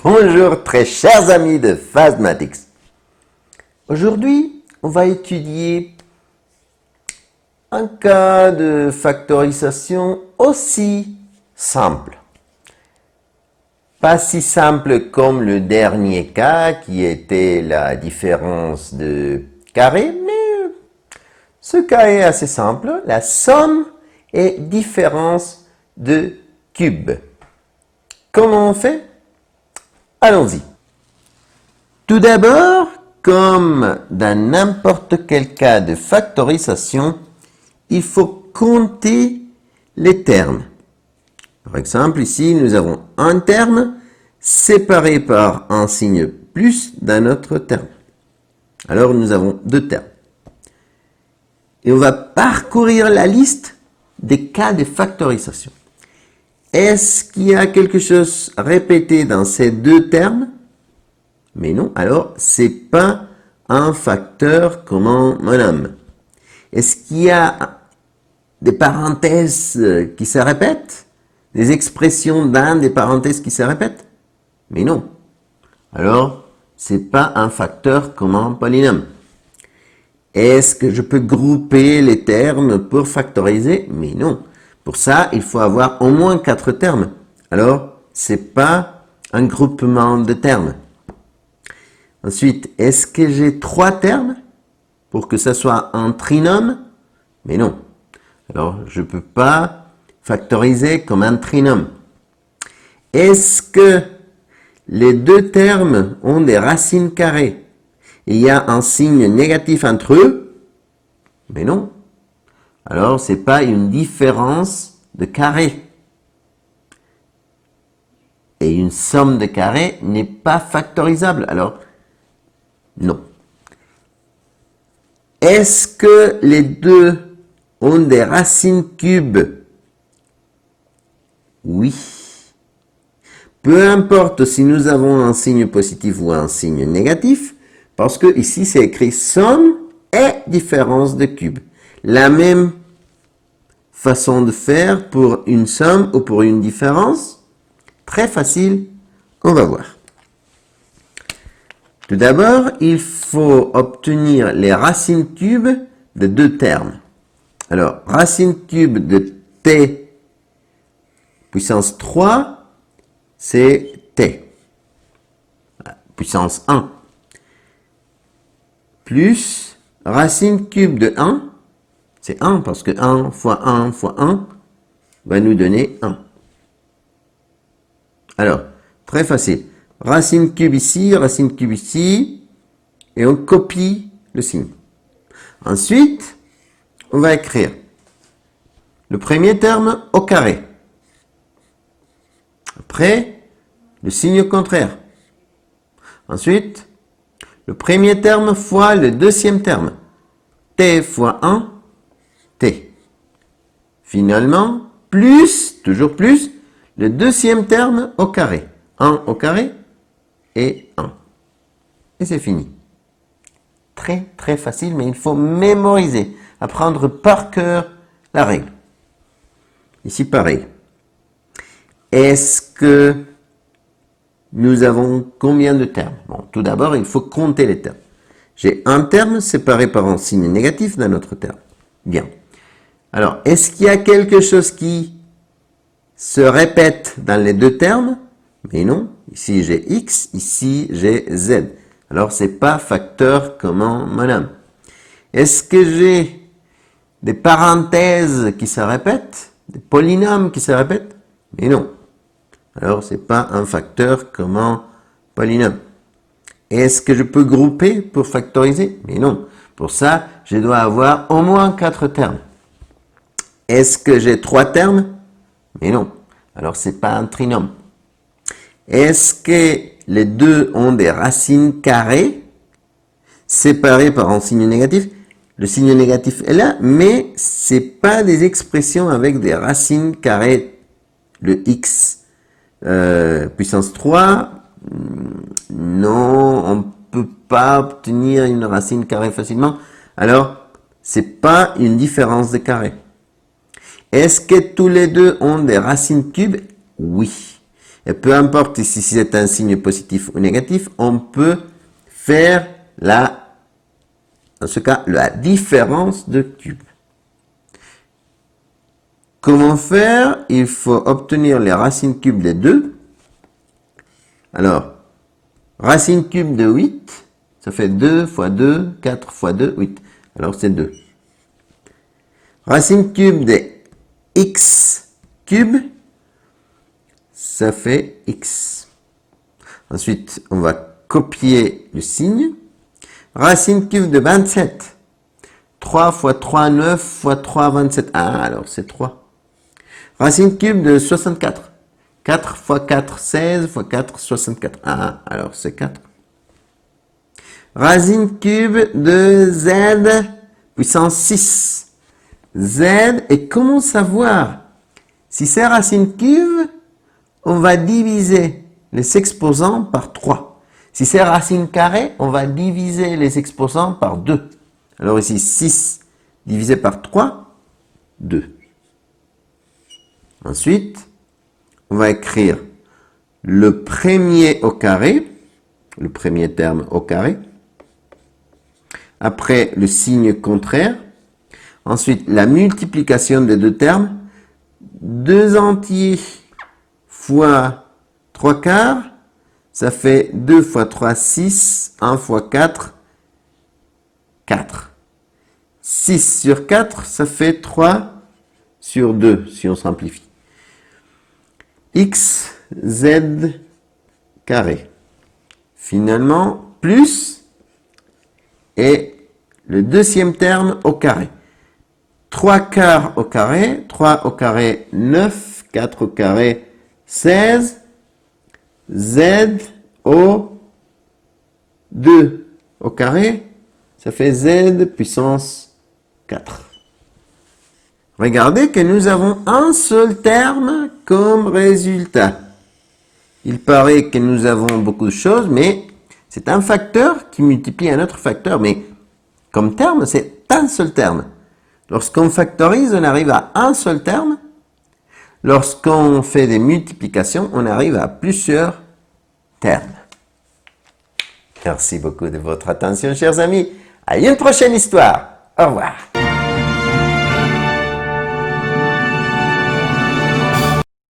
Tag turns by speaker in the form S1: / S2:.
S1: Bonjour très chers amis de Fastmatics. Aujourd'hui, on va étudier un cas de factorisation aussi simple. Pas si simple comme le dernier cas qui était la différence de carré, mais ce cas est assez simple. La somme et différence de cubes. Comment on fait? Allons-y. Tout d'abord, comme dans n'importe quel cas de factorisation, il faut compter les termes. Par exemple, ici, nous avons un terme séparé par un signe plus d'un autre terme. Alors, nous avons deux termes. Et on va parcourir la liste des cas de factorisation. Est-ce qu'il y a quelque chose répété dans ces deux termes? Mais non, alors c'est pas un facteur comme on nomme. Est-ce qu'il y a des parenthèses qui se répètent? Des expressions dans des parenthèses qui se répètent? Mais non. Alors, c'est pas un facteur comme un polynôme. Est-ce que je peux grouper les termes pour factoriser? Mais non. Pour ça, il faut avoir au moins 4 termes. Alors, c'est pas un groupement de termes. Ensuite, est-ce que j'ai 3 termes pour que ça soit un trinôme? Mais non. Alors, je ne peux pas factoriser comme un trinôme. Est-ce que les deux termes ont des racines carrées? Il y a un signe négatif entre eux? Mais non. Alors, ce n'est pas une différence de carré. Et une somme de carrés n'est pas factorisable. Alors, non. Est-ce que les deux ont des racines cubes? Oui. Peu importe si nous avons un signe positif ou un signe négatif, parce que ici c'est écrit somme et différence de cubes. La même façon de faire pour une somme ou pour une différence, très facile, on va voir. Tout d'abord, il faut obtenir les racines cubes de deux termes. Alors, racine cube de t puissance 3, c'est t, puissance 1, plus racine cube de 1, c'est 1 parce que 1 fois 1 fois 1 va nous donner 1. Alors, très facile. Racine cube ici, et on copie le signe. Ensuite, on va écrire le premier terme au carré. Après, le signe contraire. Ensuite, le premier terme fois le deuxième terme. T fois 1, T. Finalement, plus, toujours plus, le deuxième terme au carré. 1 au carré et 1. Et c'est fini. Très, très facile, mais il faut mémoriser, apprendre par cœur la règle. Ici, pareil. Est-ce que nous avons combien de termes? Bon, tout d'abord, il faut compter les termes. J'ai un terme séparé par un signe négatif d'un autre terme. Bien. Alors, est-ce qu'il y a quelque chose qui se répète dans les deux termes? Mais non. Ici, j'ai x, ici, j'ai z. Alors, c'est pas facteur commun monome. Est-ce que j'ai des parenthèses qui se répètent? Des polynômes qui se répètent? Mais non. Alors, c'est pas un facteur commun polynôme. Est-ce que je peux grouper pour factoriser? Mais non. Pour ça, je dois avoir au moins 4 termes. Est-ce que j'ai 3 termes? Mais non. Alors, c'est pas un trinôme. Est-ce que les deux ont des racines carrées séparées par un signe négatif? Le signe négatif est là, mais c'est pas des expressions avec des racines carrées. Le x puissance 3, non, on peut pas obtenir une racine carrée facilement. Alors, c'est pas une différence de carré. Est-ce que tous les deux ont des racines cubes? Oui. Et peu importe si c'est un signe positif ou négatif, on peut faire en ce cas, la différence de cubes. Comment faire? Il faut obtenir les racines cubes des deux. Alors, racine cube de 8, ça fait 2 fois 2, 4 fois 2, 8. Alors, c'est 2. Racine cube de x cube, ça fait x. Ensuite, on va copier le signe. Racine cube de 27. 3 fois 3, 9 fois 3, 27. Ah, alors c'est 3. Racine cube de 64. 4 fois 4, 16 fois 4, 64. Ah, alors c'est 4. Racine cube de z puissance 6. Z, et comment savoir? Si c'est racine cube, on va diviser les exposants par 3. Si c'est racine carrée, on va diviser les exposants par 2. Alors ici, 6 divisé par 3, 2. Ensuite, on va écrire le premier au carré, le premier terme au carré. Après, le signe contraire. Ensuite, la multiplication des deux termes. 2 entiers fois 3 quarts, ça fait 2 fois 3, 6, 1 fois 4, 4. 6 sur 4, ça fait 3 sur 2, si on simplifie. X, Z carré. Finalement, plus, et le deuxième terme au carré. 3 quarts au carré, 3 au carré, 9, 4 au carré, 16, Z au 2 au carré, ça fait Z puissance 4. Regardez que nous avons un seul terme comme résultat. Il paraît que nous avons beaucoup de choses, mais c'est un facteur qui multiplie un autre facteur. Mais comme terme, c'est un seul terme. Lorsqu'on factorise, on arrive à un seul terme. Lorsqu'on fait des multiplications, on arrive à plusieurs termes. Merci beaucoup de votre attention, chers amis. À une prochaine histoire. Au revoir.